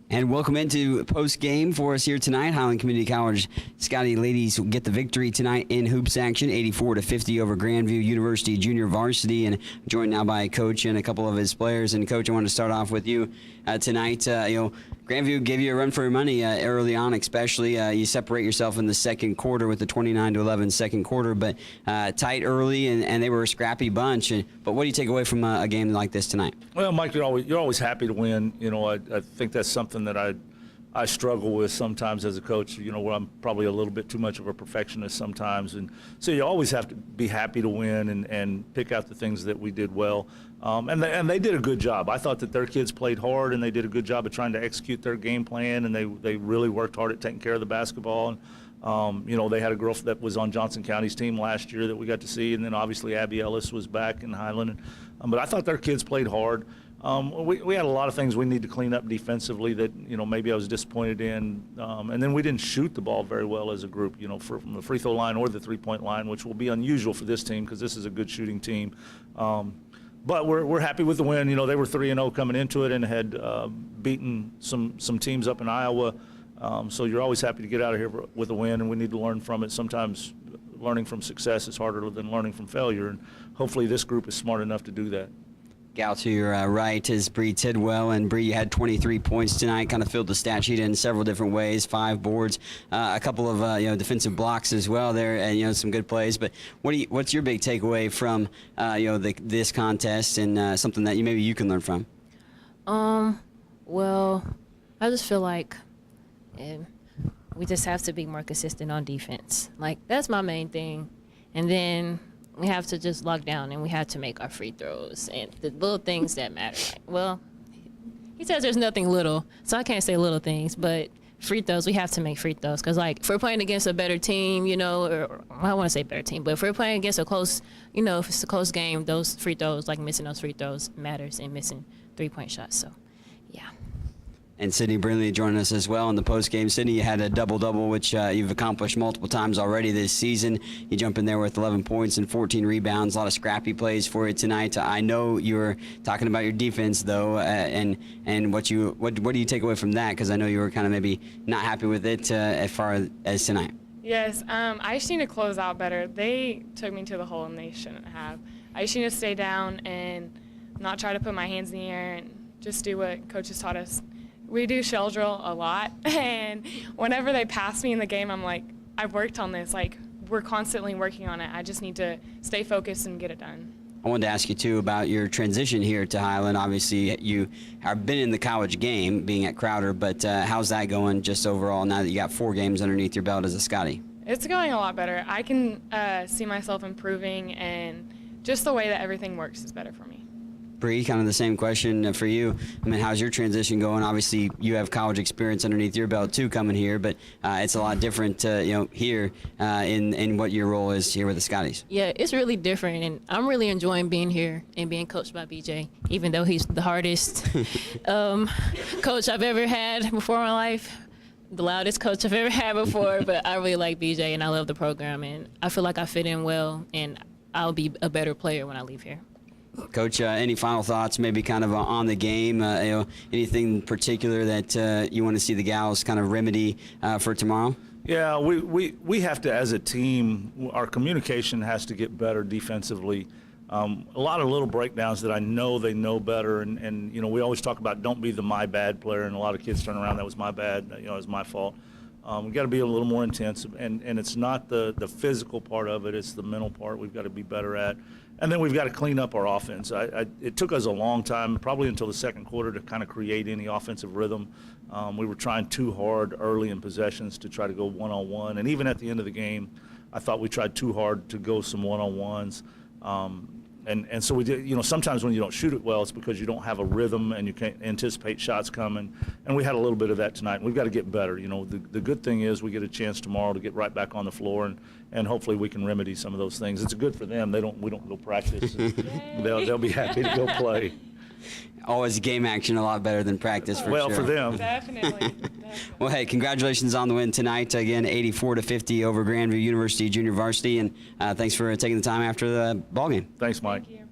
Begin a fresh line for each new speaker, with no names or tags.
And welcome into post-game for us here tonight. Highland Community College Scotty ladies will get the victory tonight in hoops action, 84-50 over Grandview University Junior Varsity. And joined now by Coach and a couple of his players. And Coach, I want to start off with you tonight. Grandview gave you a run for your money early on, especially. You separate yourself in the second quarter with the 29-11 second quarter, but tight early, and they were a scrappy bunch. But what do you take away from a game like this tonight?
Well, Mike, you're always happy to win. I think that's something that I struggle with sometimes as a coach, where I'm probably a little bit too much of a perfectionist sometimes. And so you always have to be happy to win and pick out the things that we did well. And they did a good job. I thought that their kids played hard, and they did a good job of trying to execute their game plan, and they really worked hard at taking care of the basketball. And, they had a girl that was on Johnson County's team last year that we got to see, and then obviously Abby Ellis was back in Highland. But I thought their kids played hard. We had a lot of things we need to clean up defensively that, maybe I was disappointed in. And then we didn't shoot the ball very well as a group, from the free throw line or the three-point line, which will be unusual for this team because this is a good shooting team. But we're happy with the win. They were 3-0 coming into it and had beaten some teams up in Iowa. So you're always happy to get out of here with a win, and we need to learn from it. Sometimes learning from success is harder than learning from failure, and hopefully this group is smart enough to do that.
Gal to your right is Bree Tidwell, and Bree, you had 23 points tonight, kind of filled the stat sheet in several different ways, 5 boards, a couple of defensive blocks as well there, and some good plays. But what's your big takeaway from this contest, and something that maybe you can learn from?
Well, I just feel like we just have to be more consistent on defense. Like, that's my main thing, and then we have to just lock down, and we have to make our free throws and the little things that matter. He says there's nothing little, so I can't say little things, but free throws, we have to make free throws. Because, if we're playing against a better team, or I don't want to say better team, but if we're playing against a close, if it's a close game, those free throws, missing those free throws matters, and missing three-point shots. So, yeah.
And Sydney Brinley joining us as well in the postgame. Sydney, you had a double-double, which you've accomplished multiple times already this season. You jump in there with 11 points and 14 rebounds. A lot of scrappy plays for you tonight. I know you were talking about your defense, though, and what do you take away from that? Because I know you were kind of maybe not happy with it as far as tonight.
Yes, I just need to close out better. They took me to the hole, and they shouldn't have. I just need to stay down and not try to put my hands in the air and just do what coaches taught us. We do shell drill a lot, and whenever they pass me in the game, I'm like, I've worked on this. We're constantly working on it. I just need to stay focused and get it done.
I wanted to ask you, too, about your transition here to Highland. Obviously, you have been in the college game, being at Crowder, but how's that going just overall now that you got 4 games underneath your belt as a Scotty?
It's going a lot better. I can see myself improving, and just the way that everything works is better for me.
Bree, kind of the same question for you. How's your transition going? Obviously, you have college experience underneath your belt, too, coming here, but it's a lot different, here in what your role is here with the Scotties.
Yeah, it's really different, and I'm really enjoying being here and being coached by BJ, even though he's the hardest coach I've ever had before in my life, the loudest coach I've ever had before, but I really like BJ, and I love the program, and I feel like I fit in well, and I'll be a better player when I leave here.
Coach, any final thoughts, maybe kind of on the game? Anything in particular that you want to see the gals kind of remedy for tomorrow?
Yeah, we have to, as a team, our communication has to get better defensively. A lot of little breakdowns that I know they know better, and we always talk about don't be the my bad player, and a lot of kids turn around, that was my bad, it was my fault. We've got to be a little more intense, and it's not the physical part of it, it's the mental part we've got to be better at. And then we've got to clean up our offense. It took us a long time, probably until the second quarter, to kind of create any offensive rhythm. We were trying too hard early in possessions to try to go one-on-one. And even at the end of the game, I thought we tried too hard to go some one-on-ones. And so we did, sometimes when you don't shoot it well, it's because you don't have a rhythm and you can't anticipate shots coming. And we had a little bit of that tonight. We've got to get better. The good thing is we get a chance tomorrow to get right back on the floor, and hopefully we can remedy some of those things. It's good for them. We don't go practice. They'll be happy to go play.
Always game action a lot better than practice, for sure.
Well, for them.
Definitely.
Well, hey, congratulations on the win tonight. Again, 84-50 over Grandview University Junior Varsity, and thanks for taking the time after the ball game.
Thanks, Mike.
Thank you.